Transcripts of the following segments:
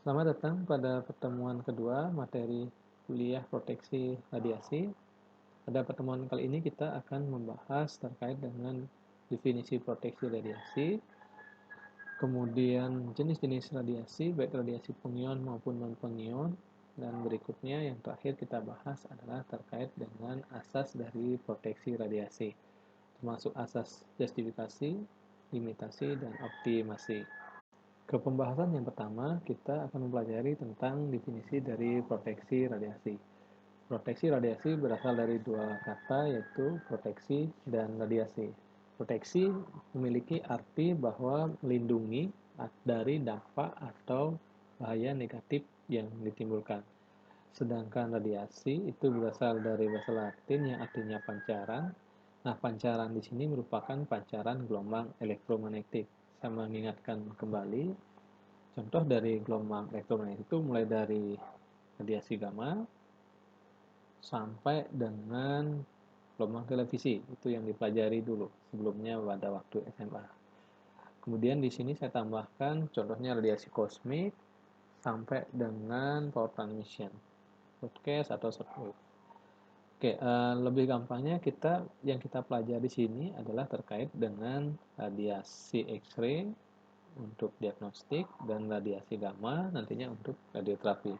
Selamat datang pada pertemuan kedua materi kuliah proteksi radiasi. Pada pertemuan kali ini kita akan membahas terkait dengan definisi proteksi radiasi, kemudian jenis-jenis radiasi, baik radiasi pengion maupun non-pengion, dan berikutnya yang terakhir kita bahas adalah terkait dengan asas dari proteksi radiasi, termasuk asas justifikasi, limitasi, dan optimasi. Ke pembahasan yang pertama, kita akan mempelajari tentang definisi dari proteksi radiasi. Proteksi radiasi berasal dari dua kata, yaitu proteksi dan radiasi. Proteksi memiliki arti bahwa melindungi dari dampak atau bahaya negatif yang ditimbulkan. Sedangkan radiasi itu berasal dari bahasa Latin yang artinya pancaran. Nah, pancaran di sini merupakan pancaran gelombang elektromagnetik. Saya mengingatkan kembali, contoh dari gelombang elektromagnetik itu mulai dari radiasi gamma sampai dengan gelombang televisi. Itu yang dipelajari dulu sebelumnya pada waktu SMA. Kemudian di sini saya tambahkan contohnya radiasi kosmik sampai dengan power transmission, broadcast atau shortwave. Oke, lebih gampangnya yang kita pelajari di sini adalah terkait dengan radiasi X-ray untuk diagnostik dan radiasi gamma nantinya untuk radioterapi.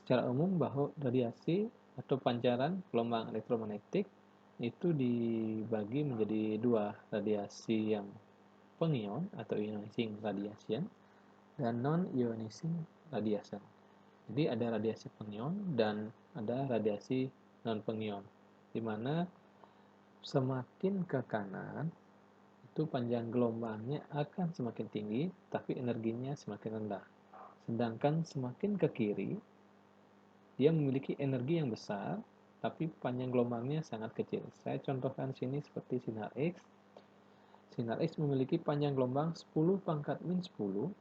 Secara umum bahwa radiasi atau pancaran gelombang elektromagnetik itu dibagi menjadi dua, radiasi yang pengion atau ionizing radiation dan non-ionizing radiation. Jadi ada radiasi pengion dan ada radiasi non-pengion, di mana semakin ke kanan itu panjang gelombangnya akan semakin tinggi, tapi energinya semakin rendah. Sedangkan semakin ke kiri, dia memiliki energi yang besar, tapi panjang gelombangnya sangat kecil. Saya contohkan sini seperti sinar X. Sinar X memiliki panjang gelombang 10 pangkat min 10,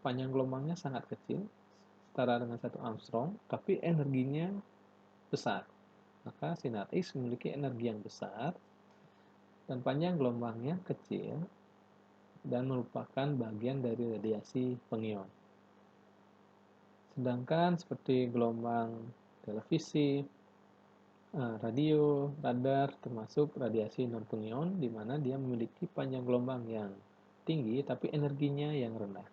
panjang gelombangnya sangat kecil, setara dengan 1 Armstrong, tapi energinya besar. Maka sinar X memiliki energi yang besar, dan panjang gelombangnya kecil, dan merupakan bagian dari radiasi pengion. Sedangkan seperti gelombang televisi, radio, radar, termasuk radiasi non-pengion, di mana dia memiliki panjang gelombang yang tinggi, tapi energinya yang rendah.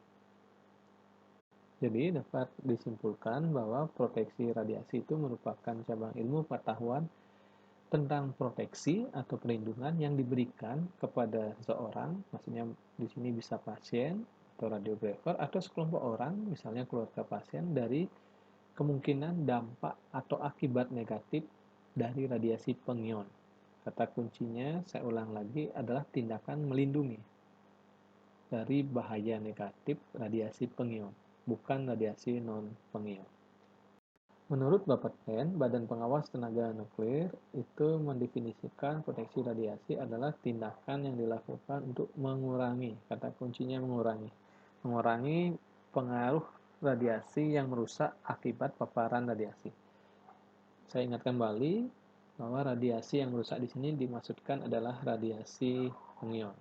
Jadi dapat disimpulkan bahwa proteksi radiasi itu merupakan cabang ilmu pengetahuan tentang proteksi atau perlindungan yang diberikan kepada seseorang, maksudnya di sini bisa pasien atau radiografer atau sekelompok orang, misalnya keluarga pasien, dari kemungkinan dampak atau akibat negatif dari radiasi pengion. Kata kuncinya, saya ulang lagi, adalah tindakan melindungi dari bahaya negatif radiasi pengion, bukan radiasi non-pengion. Menurut Bapeten, Badan Pengawas Tenaga Nuklir itu mendefinisikan proteksi radiasi adalah tindakan yang dilakukan untuk mengurangi, kata kuncinya mengurangi pengaruh radiasi yang merusak akibat paparan radiasi. Saya ingatkan kembali bahwa radiasi yang merusak di sini dimaksudkan adalah radiasi pengion.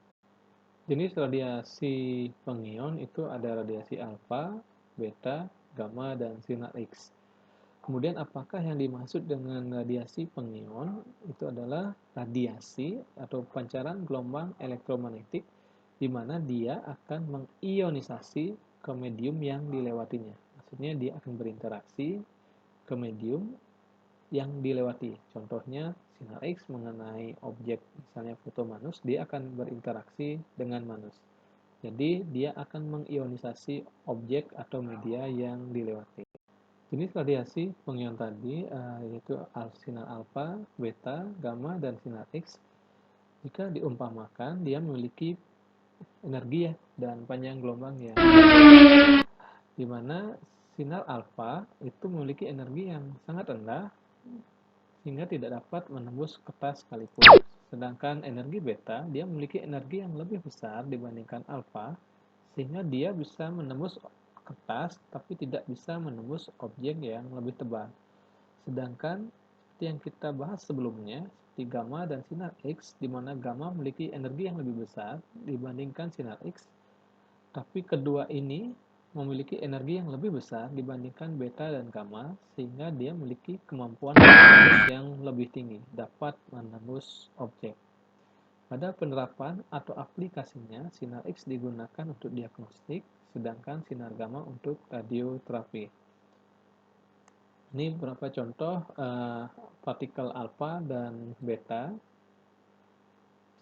Jenis radiasi pengion itu ada radiasi alfa, beta, gamma, dan sinar X. Kemudian apakah yang dimaksud dengan radiasi pengion? Itu adalah radiasi atau pancaran gelombang elektromagnetik di mana dia akan mengionisasi ke medium yang dilewatinya. Maksudnya dia akan berinteraksi ke medium yang dilewati. Contohnya sinar X mengenai objek misalnya foto manus, dia akan berinteraksi dengan manus. Jadi dia akan mengionisasi objek atau media yang dilewati. Jenis radiasi pengion tadi yaitu sinar alfa, beta, gamma, dan sinar X. Jika diumpamakan, dia memiliki energi dan panjang gelombang yang di mana sinar alfa itu memiliki energi yang sangat rendah sehingga tidak dapat menembus kertas sekalipun. Sedangkan energi beta, dia memiliki energi yang lebih besar dibandingkan alfa sehingga dia bisa menembus kertas tapi tidak bisa menembus objek yang lebih tebal. Sedangkan seperti yang kita bahas sebelumnya, seperti gamma dan sinar X, di mana gamma memiliki energi yang lebih besar dibandingkan sinar X, tapi kedua ini memiliki energi yang lebih besar dibandingkan beta dan gamma, sehingga dia memiliki kemampuan menembus yang lebih tinggi, dapat menembus objek. Pada penerapan atau aplikasinya, sinar X digunakan untuk diagnostik, sedangkan sinar gamma untuk radioterapi. Ini beberapa contoh partikel alfa dan beta,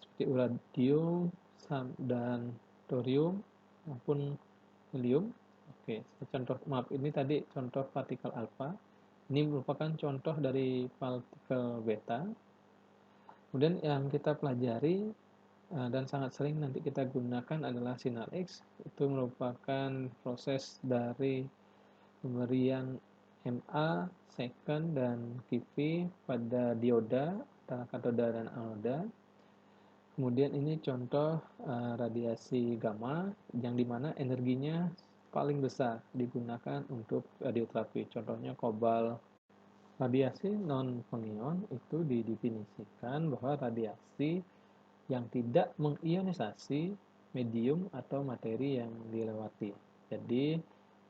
seperti uranium dan thorium maupun helium. Oke, ini tadi contoh partikel alfa. Ini merupakan contoh dari partikel beta. Kemudian yang kita pelajari dan sangat sering nanti kita gunakan adalah sinar X. Itu merupakan proses dari pemberian Ma, second, dan Kv pada dioda antara katoda dan anoda. Kemudian ini contoh radiasi gamma yang dimana energinya paling besar digunakan untuk radioterapi. Contohnya kobalt. Radiasi non-pengion itu didefinisikan bahwa radiasi yang tidak mengionisasi medium atau materi yang dilewati. Jadi,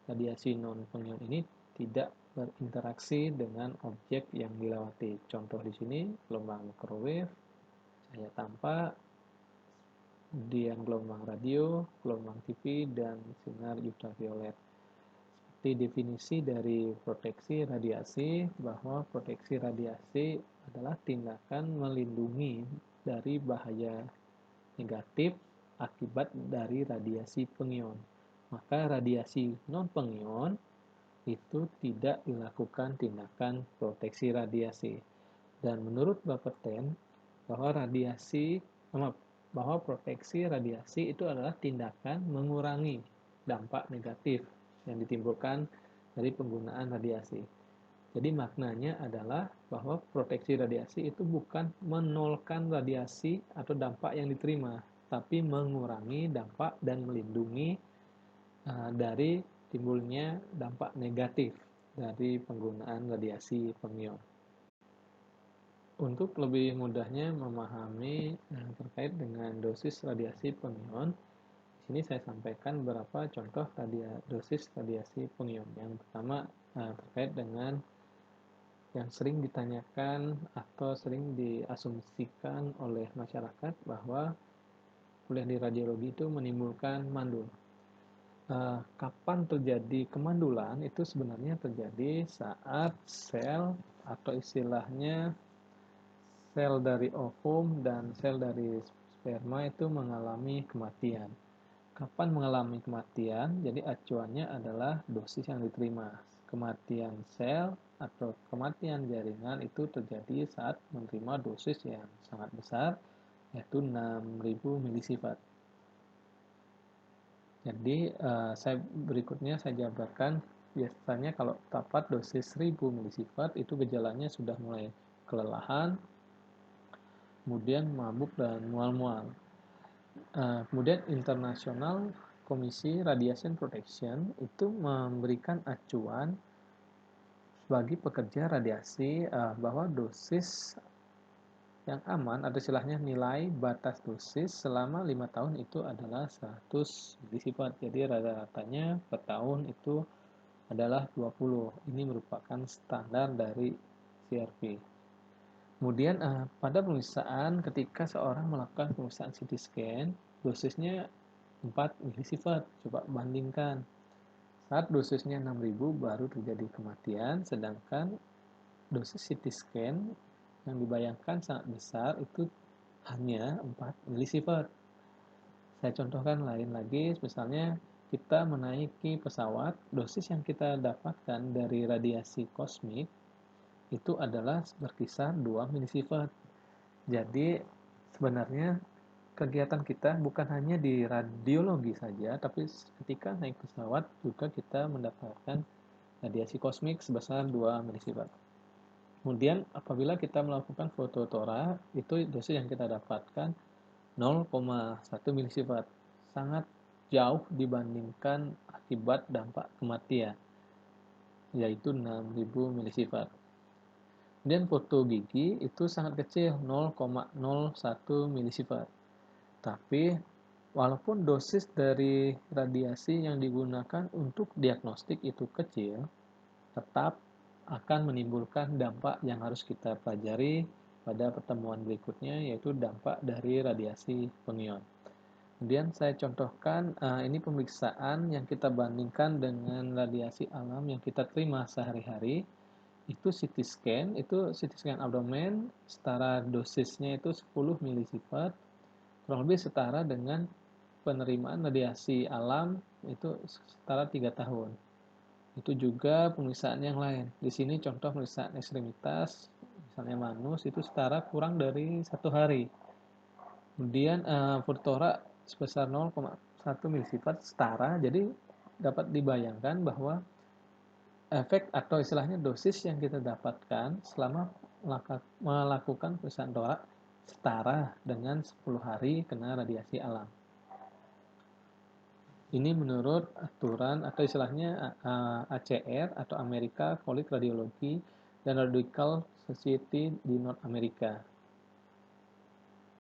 radiasi non-pengion ini tidak berinteraksi dengan objek yang dilewati. Contoh di sini, gelombang microwave, cahaya tampak, kemudian gelombang radio, gelombang TV, dan sinar ultraviolet. Seperti definisi dari proteksi radiasi, bahwa proteksi radiasi adalah tindakan melindungi dari bahaya negatif akibat dari radiasi pengion. Maka radiasi non-pengion itu tidak dilakukan tindakan proteksi radiasi. Dan menurut Bapeten, bahwa proteksi radiasi itu adalah tindakan mengurangi dampak negatif yang ditimbulkan dari penggunaan radiasi. Jadi maknanya adalah bahwa proteksi radiasi itu bukan menolkan radiasi atau dampak yang diterima, tapi mengurangi dampak dan melindungi dari timbulnya dampak negatif dari penggunaan radiasi pengion. Untuk lebih mudahnya memahami terkait dengan dosis radiasi pengion, di sini saya sampaikan beberapa contoh dosis radiasi pengion. Yang pertama terkait dengan yang sering ditanyakan atau sering diasumsikan oleh masyarakat bahwa kuliah di radiologi itu menimbulkan mandul. Kapan terjadi kemandulan? Itu sebenarnya terjadi saat sel atau istilahnya sel dari ovum dan sel dari sperma itu mengalami kematian. Kapan mengalami kematian? Jadi acuannya adalah dosis yang diterima. Kematian sel atau kematian jaringan itu terjadi saat menerima dosis yang sangat besar, yaitu 6.000 milisifat. Jadi berikutnya saya jabarkan, biasanya kalau dapat dosis 1000 milisifat itu gejalanya sudah mulai kelelahan, kemudian mabuk dan mual-mual. Kemudian International Komisi Radiation Protection itu memberikan acuan bagi pekerja radiasi bahwa dosis yang aman atau istilahnya nilai batas dosis selama 5 tahun itu adalah 100 milisifat. Jadi rata-ratanya per tahun itu adalah 20. Ini merupakan standar dari CRP. Kemudian pada pemeriksaan ketika seorang melakukan pemeriksaan CT scan, dosisnya 4 milisifat. Coba bandingkan. Saat dosisnya 6.000 baru terjadi kematian, sedangkan dosis CT scan yang dibayangkan sangat besar itu hanya 4 milisifat. Saya contohkan lain lagi, misalnya kita menaiki pesawat, dosis yang kita dapatkan dari radiasi kosmik itu adalah berkisar 2 milisifat. Jadi sebenarnya kegiatan kita bukan hanya di radiologi saja, tapi ketika naik pesawat juga kita mendapatkan radiasi kosmik sebesar 2 milisifat. Kemudian apabila kita melakukan fototora, itu dosis yang kita dapatkan 0,1 milisifat. Sangat jauh dibandingkan akibat dampak kematian, yaitu 6.000 milisifat. Kemudian foto gigi itu sangat kecil, 0,01 milisifat. Tapi Walaupun dosis dari radiasi yang digunakan untuk diagnostik itu kecil, tetap akan menimbulkan dampak yang harus kita pelajari pada pertemuan berikutnya, yaitu dampak dari radiasi pengion. Kemudian saya contohkan, ini pemeriksaan yang kita bandingkan dengan radiasi alam yang kita terima sehari-hari. Itu CT scan abdomen, setara dosisnya itu 10 milisifat, kurang lebih setara dengan penerimaan radiasi alam itu setara 3 tahun. Itu juga pemeriksaan yang lain. Di sini contoh pemeriksaan ekstremitas, misalnya manus, itu setara kurang dari 1 hari. Kemudian Furtora sebesar 0,1 milisifat setara, jadi dapat dibayangkan bahwa efek atau istilahnya dosis yang kita dapatkan selama melakukan pemeriksaan torak setara dengan 10 hari kena radiasi alam. Ini menurut aturan atau istilahnya ACR atau America College Radiology dan Radiological Society di North America.